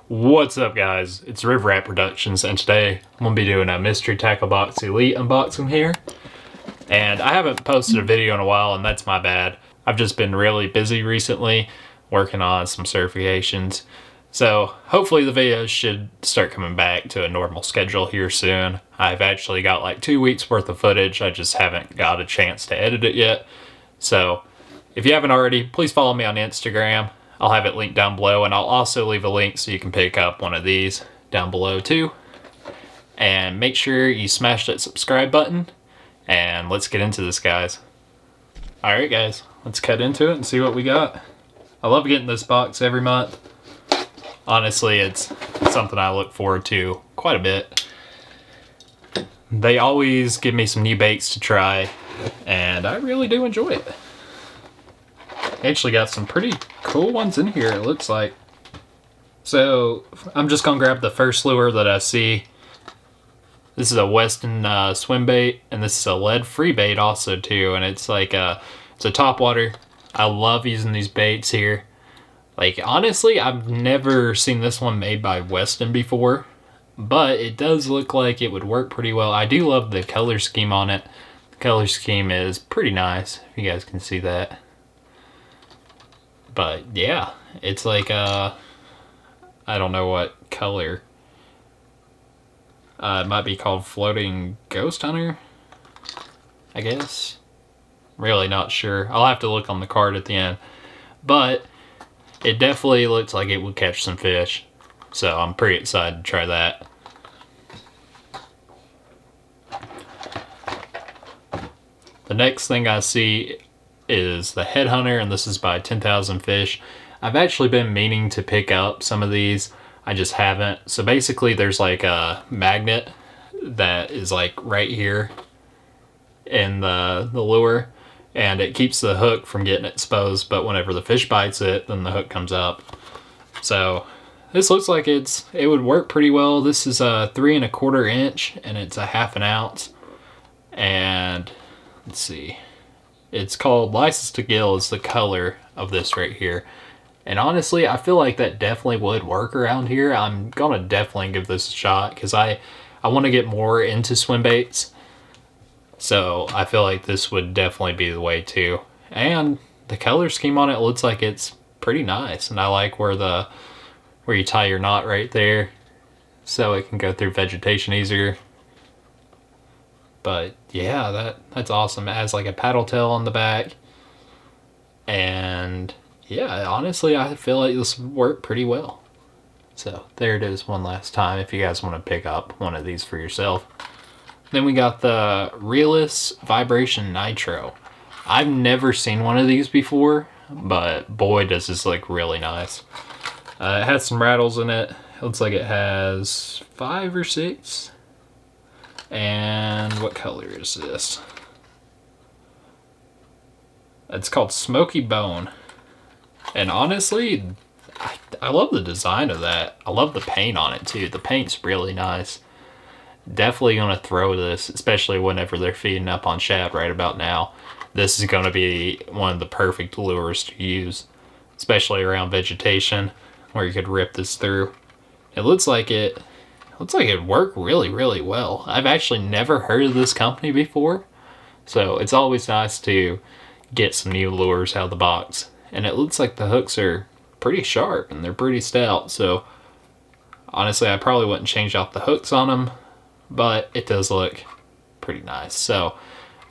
What's up, guys? It's River Rat Productions, and today I'm going to be doing a Mystery Tackle Box Elite unboxing here. And I haven't posted a video in a while, and that's my bad. I've just been really busy recently, working on some certifications. So hopefully the videos should start coming back to a normal schedule here soon. I've actually got like 2 weeks worth of footage, I just haven't got a chance to edit it yet. So if you haven't already, please follow me on Instagram. I'll have it linked down below, and I'll also leave a link so you can pick up one of these down below too. And make sure you smash that subscribe button, and let's get into this, guys. Alright guys, let's cut into it and see what we got. I love getting this box every month. Honestly, it's something I look forward to quite a bit. They always give me some new baits to try, and I really do enjoy it. Actually got some pretty cool ones in here, it looks like. So I'm just gonna grab the first lure that I see. This is a Weston swim bait, and this is a lead free bait also too, and it's like it's a topwater. I love using these baits here. Like, honestly, I've never seen this one made by Weston before, but it does look like it would work pretty well. I do love the color scheme on it. The color scheme is pretty nice, if you guys can see that. But yeah, it's like I don't know what color. It might be called Floating Ghost Hunter, I guess. Really not sure. I'll have to look on the card at the end. But it definitely looks like it would catch some fish. So I'm pretty excited to try that. The next thing I see is the Headhunter, and this is by 10,000 Fish. I've actually been meaning to pick up some of these. I just haven't. So basically there's like a magnet that is like right here in the lure, and it keeps the hook from getting exposed, but whenever the fish bites it, then the hook comes up. So this looks like it would work pretty well. This is a 3 1/4 inch, and it's a 1/2 ounce. And let's see. It's called License to Gill is the color of this right here. And honestly, I feel like that definitely would work around here. I'm gonna definitely give this a shot because I want to get more into swim baits. So I feel like this would definitely be the way too. And the color scheme on it looks like it's pretty nice. And I like where you tie your knot right there, so it can go through vegetation easier. But yeah, that's awesome. It has like a paddle tail on the back. And yeah, honestly, I feel like this would work pretty well. So there it is one last time if you guys want to pick up one of these for yourself. Then we got the Realist Vibration Nitro. I've never seen one of these before, but boy does this look really nice. It has some rattles in it. It looks like it has 5 or 6. And what color is this? It's called Smoky Bone. And honestly, I love the design of that. I love the paint on it too. The paint's really nice. Definitely gonna throw this, especially whenever they're feeding up on shad right about now. This is gonna be one of the perfect lures to use, especially around vegetation where you could rip this through. It looks like it worked really, really well. I've actually never heard of this company before, so it's always nice to get some new lures out of the box. And it looks like the hooks are pretty sharp and they're pretty stout, so honestly I probably wouldn't change out the hooks on them, but it does look pretty nice. So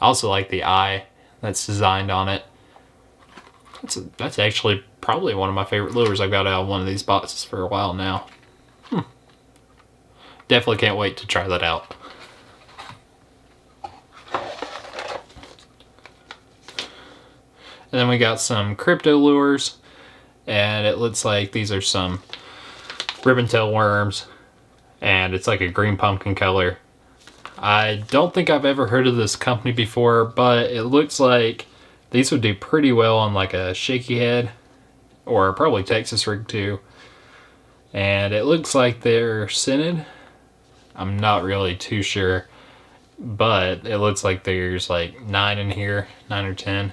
I also like the eye that's designed on it. That's actually probably one of my favorite lures I've got out of one of these boxes for a while now. Definitely can't wait to try that out. And then we got some crypto lures, and it looks like these are some ribbon tail worms, and it's like a green pumpkin color. I don't think I've ever heard of this company before, but it looks like these would do pretty well on like a shaky head, or probably Texas rig too. And it looks like they're scented. I'm not really too sure, but it looks like there's like 9 in here, 9 or 10.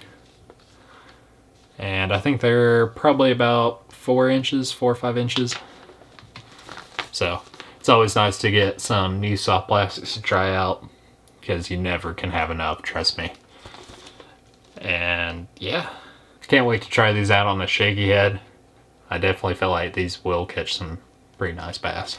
And I think they're probably about 4 or 5 inches. So it's always nice to get some new soft plastics to try out, because you never can have enough, trust me. And yeah, can't wait to try these out on the shaky head. I definitely feel like these will catch some pretty nice bass.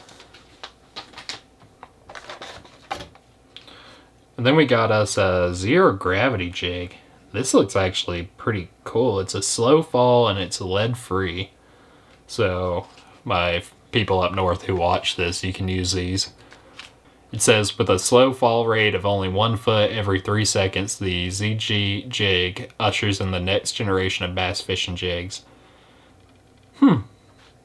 And then we got us a zero gravity jig. This looks actually pretty cool. It's a slow fall and it's lead free. So my people up north who watch this, you can use these. It says, with a slow fall rate of only 1 foot every 3 seconds, the ZG jig ushers in the next generation of bass fishing jigs. It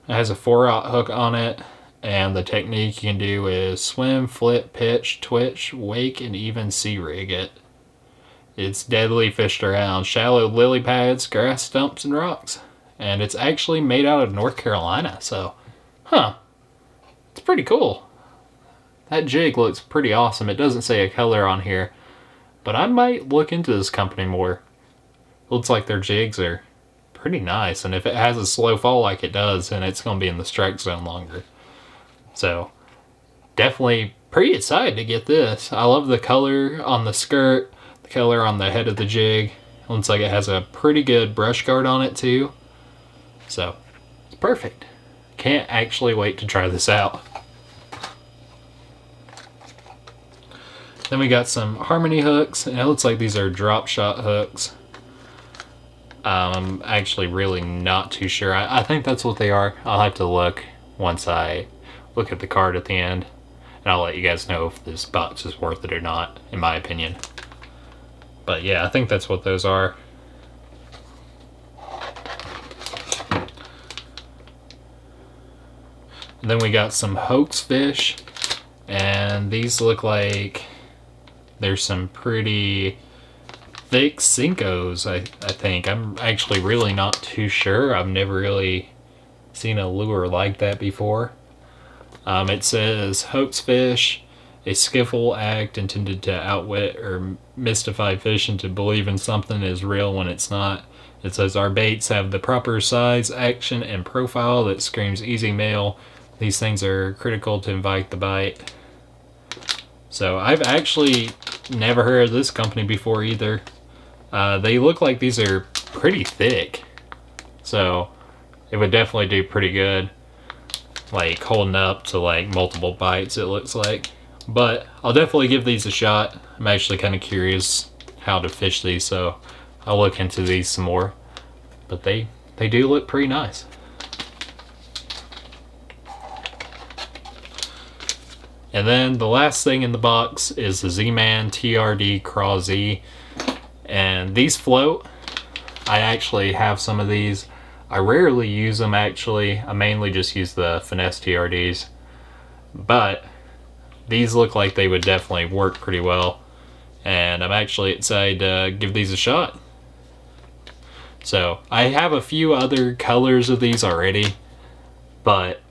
has a 4/0 hook on it, and the technique you can do is swim, flip, pitch, twitch, wake, and even sea rig it. It's deadly fished around shallow lily pads, grass stumps, and rocks. And it's actually made out of North Carolina, so, it's pretty cool. That jig looks pretty awesome. It doesn't say a color on here, but I might look into this company more. Looks like their jigs are pretty nice, and if it has a slow fall like it does, then it's going to be in the strike zone longer. So, definitely pretty excited to get this. I love the color on the skirt, the color on the head of the jig. It looks like it has a pretty good brush guard on it too. So, it's perfect. Can't actually wait to try this out. Then we got some Harmony hooks, and it looks like these are drop shot hooks. I'm actually really not too sure. I think that's what they are. I'll have to look once I look at the card at the end, and I'll let you guys know if this box is worth it or not, in my opinion. But yeah, I think that's what those are. And then we got some hoax fish, and these look like there's some pretty thick Cincos, I think. I'm actually really not too sure. I've never really seen a lure like that before. It says, hoax fish, a skillful act intended to outwit or mystify fish into believing something is real when it's not. It says, our baits have the proper size, action, and profile that screams easy mail. These things are critical to invite the bite. So I've actually never heard of this company before either. They look like these are pretty thick, so it would definitely do pretty good, like holding up to like multiple bites, it looks like. But I'll definitely give these a shot. I'm actually kind of curious how to fish these, so I'll look into these some more. But they do look pretty nice. And then the last thing in the box is the Z-Man TRD Craw Z. And these float. I actually have some of these. I rarely use them actually. I mainly just use the Finesse TRDs. But these look like they would definitely work pretty well. And I'm actually excited to give these a shot. So I have a few other colors of these already, but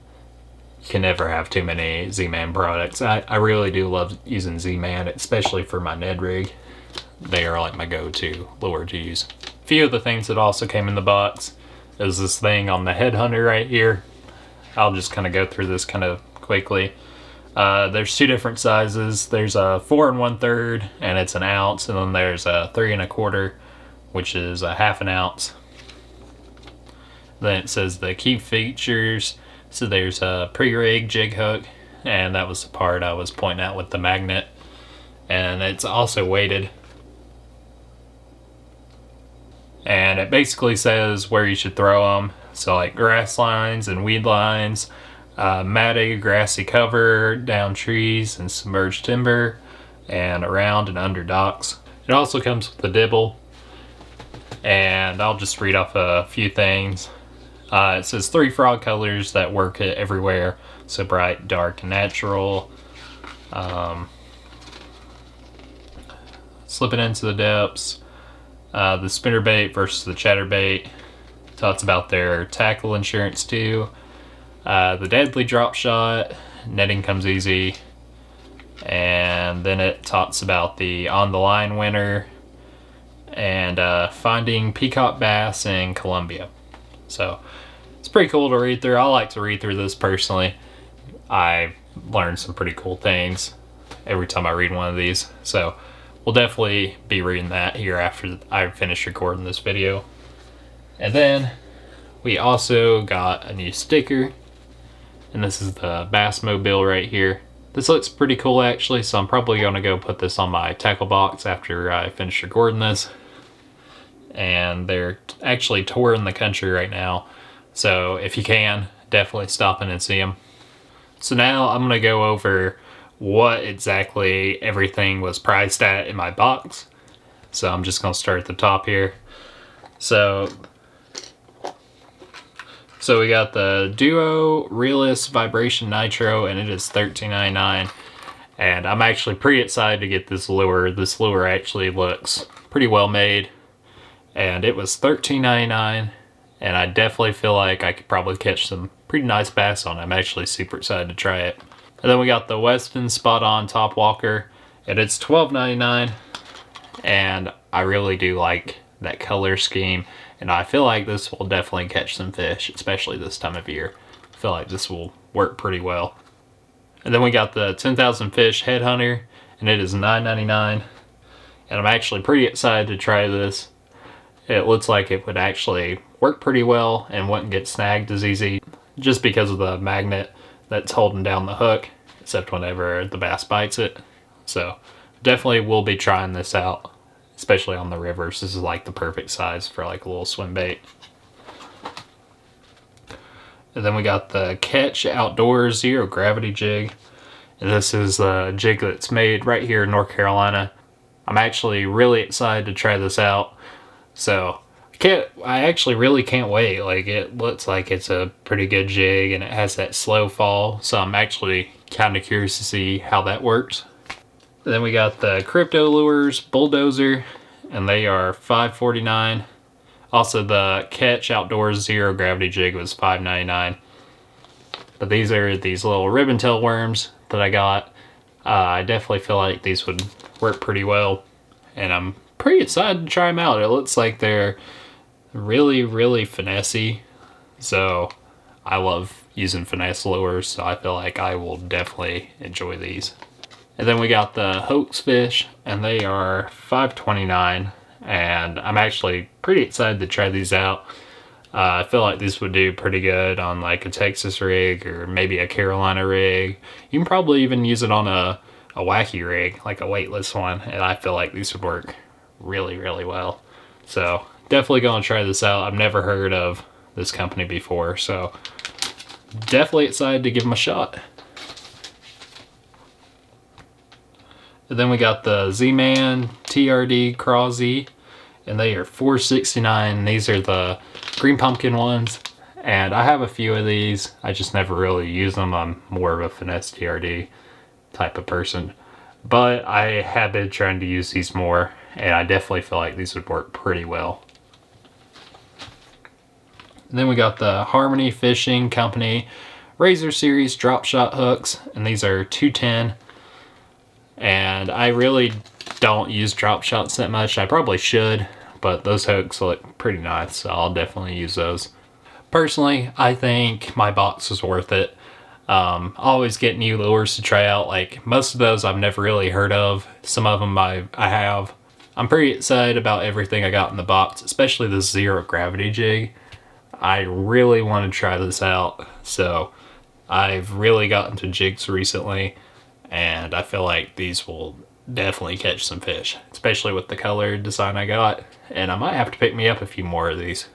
you can never have too many Z-Man products. I really do love using Z-Man, especially for my Ned rig. They are like my go-to lure to use. A few of the things that also came in the box is this thing on the headhunter right here. I'll just kind of go through this kind of quickly. There's two different sizes. There's a 4 1/3, and it's an ounce, and then there's a 3 1/4, which is a half an ounce. Then it says the key features. So there's a pre-rig jig hook, and that was the part I was pointing out with the magnet. And it's also weighted. And it basically says where you should throw them. So like grass lines and weed lines, matted grassy cover, down trees and submerged timber, and around and under docks. It also comes with a dibble. And I'll just read off a few things. It says 3 frog colors that work everywhere. So bright, dark, and natural. Slipping into the depths. The spinnerbait versus the chatterbait. Talks about their tackle insurance too. The deadly drop shot. Netting comes easy. And then it talks about the on the line winner. And finding peacock bass in Colombia. So it's pretty cool to read through. I like to read through this personally. I learn some pretty cool things every time I read one of these. So we'll definitely be reading that here after I finish recording this video. And then we also got a new sticker, and this is the Bassmobile right here. This looks pretty cool actually, so I'm probably going to go put this on my tackle box after I finish recording this. And they're actually touring the country right now, so if you can, definitely stop in and see them. So now I'm going to go over what exactly everything was priced at in my box. So I'm just going to start at the top here. So we got the Duo Realist Vibration Nitro, and it is $13.99. And I'm actually pretty excited to get this lure. This lure actually looks pretty well made. And it was $13.99. And I definitely feel like I could probably catch some pretty nice bass on it. I'm actually super excited to try it. And then we got the Weston Spot On Top Walker, and it's $12.99. And I really do like that color scheme. And I feel like this will definitely catch some fish, especially this time of year. I feel like this will work pretty well. And then we got the 10,000 Fish Headhunter, and it is $9.99. And I'm actually pretty excited to try this. It looks like it would actually work pretty well and wouldn't get snagged as easy just because of the magnet that's holding down the hook, except whenever the bass bites it. So definitely will be trying this out, especially on the rivers. This is like the perfect size for like a little swim bait. And then we got the Catch Outdoors Zero Gravity Jig. And this is a jig that's made right here in North Carolina. I'm actually really excited to try this out. So I actually really can't wait. Like, it looks like it's a pretty good jig and it has that slow fall. So I'm actually kind of curious to see how that works. And then we got the Crypto Lures Bulldozer, and they are $5.49. Also, the Catch Outdoors Zero Gravity Jig was $5.99. But these are these little ribbon tail worms that I got. I definitely feel like these would work pretty well, and I'm pretty excited to try them out. It looks like they're really, really finessey. So I love using finesse lures, so I feel like I will definitely enjoy these. And then we got the Hoax Fish, and they are $5.29. And I'm actually pretty excited to try these out. I feel like these would do pretty good on like a Texas rig or maybe a Carolina rig. You can probably even use it on a wacky rig, like a weightless one, and I feel like these would work really, really well. So definitely going to try this out. I've never heard of this company before, so definitely excited to give them a shot. And then we got the Z-Man TRD Craw Z, and they are $4.69. These are the green pumpkin ones, and I have a few of these. I just never really use them. I'm more of a finesse TRD type of person, but I have been trying to use these more, and I definitely feel like these would work pretty well. And then we got the Harmony Fishing Company Razor Series Drop Shot hooks, and these are $2.10. And I really don't use drop shots that much. I probably should, but those hooks look pretty nice, so I'll definitely use those. Personally, I think my box was worth it. I always get new lures to try out. Like, most of those I've never really heard of. Some of them I have. I'm pretty excited about everything I got in the box, especially the Zero Gravity Jig. I really want to try this out. So I've really gotten to jigs recently, and I feel like these will definitely catch some fish, especially with the color design I got. And I might have to pick me up a few more of these.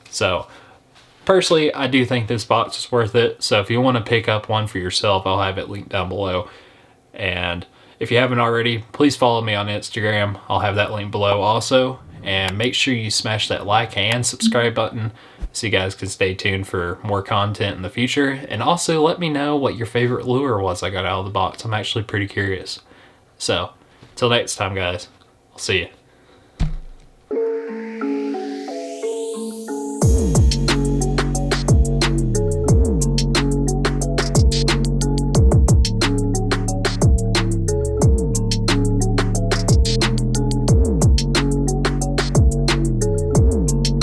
So personally, I do think this box is worth it. So if you want to pick up one for yourself, I'll have it linked down below. And if you haven't already, please follow me on Instagram. I'll have that link below also. And make sure you smash that like and subscribe button so you guys can stay tuned for more content in the future. And also let me know what your favorite lure was I got out of the box. I'm actually pretty curious. So, till next time guys, I'll see you.